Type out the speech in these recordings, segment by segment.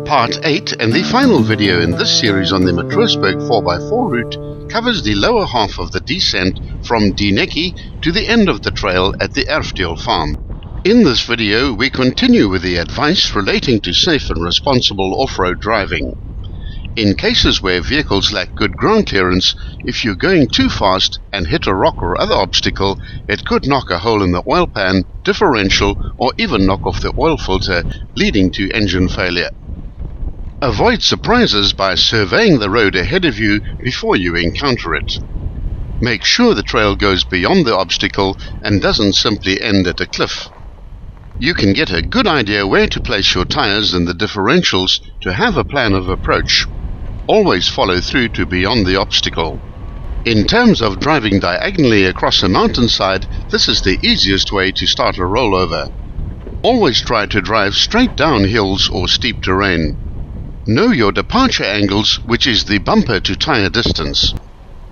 Part 8 and the final video in this series on the Matroosberg 4x4 route covers the lower half of the descent from Dineki to the end of the trail at the Erfdeel farm. In this video we continue with the advice relating to safe and responsible off-road driving. In cases where vehicles lack good ground clearance, if you're going too fast and hit a rock or other obstacle, it could knock a hole in the oil pan, differential, or even knock off the oil filter, leading to engine failure. Avoid surprises by surveying the road ahead of you before you encounter it. Make sure the trail goes beyond the obstacle and doesn't simply end at a cliff. You can get a good idea where to place your tires and the differentials to have a plan of approach. Always follow through to beyond the obstacle. In terms of driving diagonally across a mountainside, this is the easiest way to start a rollover. Always try to drive straight down hills or steep terrain. Know your departure angles, which is the bumper to tire distance.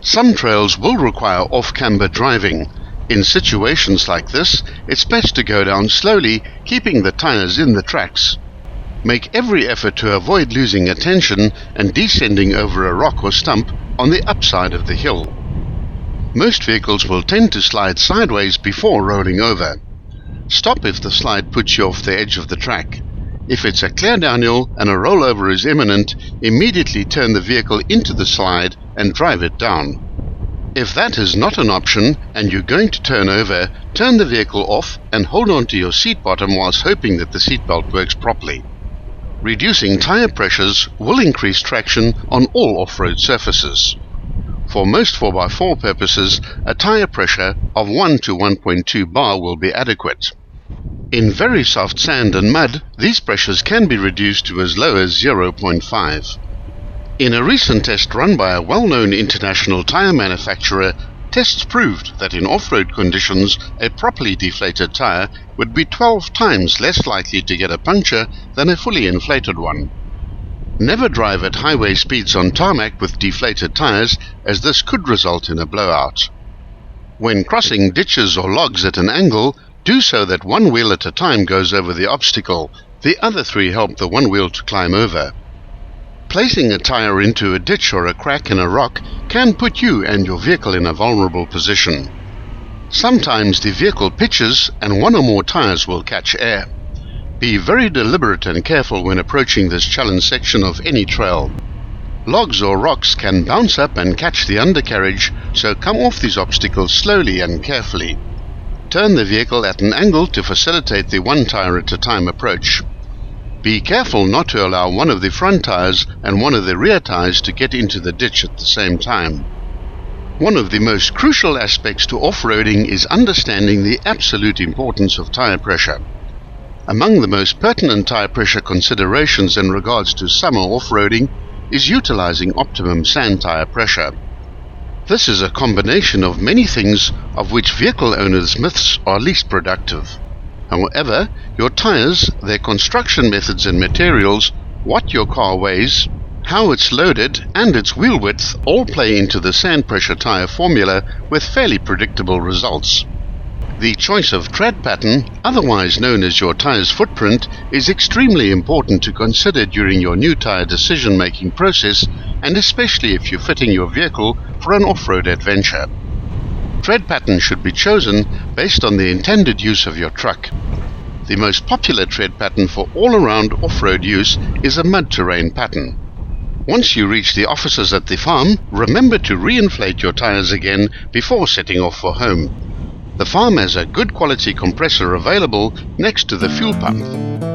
Some trails will require off-camber driving. In situations like this, it's best to go down slowly, keeping the tires in the tracks. Make every effort to avoid losing attention and descending over a rock or stump on the upside of the hill. Most vehicles will tend to slide sideways before rolling over. Stop if the slide puts you off the edge of the track. If it's a clear downhill and a rollover is imminent, immediately turn the vehicle into the slide and drive it down. If that is not an option and you're going to turn over, turn the vehicle off and hold on to your seat bottom whilst hoping that the seatbelt works properly. Reducing tire pressures will increase traction on all off-road surfaces. For most 4x4 purposes, a tire pressure of 1 to 1.2 bar will be adequate. In very soft sand and mud, these pressures can be reduced to as low as 0.5. In a recent test run by a well-known international tire manufacturer, tests proved that in off-road conditions, a properly deflated tire would be 12 times less likely to get a puncture than a fully inflated one. Never drive at highway speeds on tarmac with deflated tires, as this could result in a blowout. When crossing ditches or logs at an angle, do so that one wheel at a time goes over the obstacle. The other three help the one wheel to climb over. Placing a tire into a ditch or a crack in a rock can put you and your vehicle in a vulnerable position. Sometimes the vehicle pitches and one or more tires will catch air. Be very deliberate and careful when approaching this challenge section of any trail. Logs or rocks can bounce up and catch the undercarriage, so come off these obstacles slowly and carefully. Turn the vehicle at an angle to facilitate the one tire at a time approach. Be careful not to allow one of the front tires and one of the rear tires to get into the ditch at the same time. One of the most crucial aspects to off-roading is understanding the absolute importance of tire pressure. Among the most pertinent tire pressure considerations in regards to summer off-roading is utilizing optimum sand tire pressure. This is a combination of many things of which vehicle owners' myths are least productive. However, your tires, their construction methods and materials, what your car weighs, how it's loaded, and its wheel width all play into the sand pressure tire formula with fairly predictable results. The choice of tread pattern, otherwise known as your tire's footprint, is extremely important to consider during your new tire decision-making process, and especially if you're fitting your vehicle for an off-road adventure. Tread pattern should be chosen based on the intended use of your truck. The most popular tread pattern for all-around off-road use is a mud terrain pattern. Once you reach the offices at the farm, remember to reinflate your tires again before setting off for home. The farm has a good quality compressor available next to the fuel pump.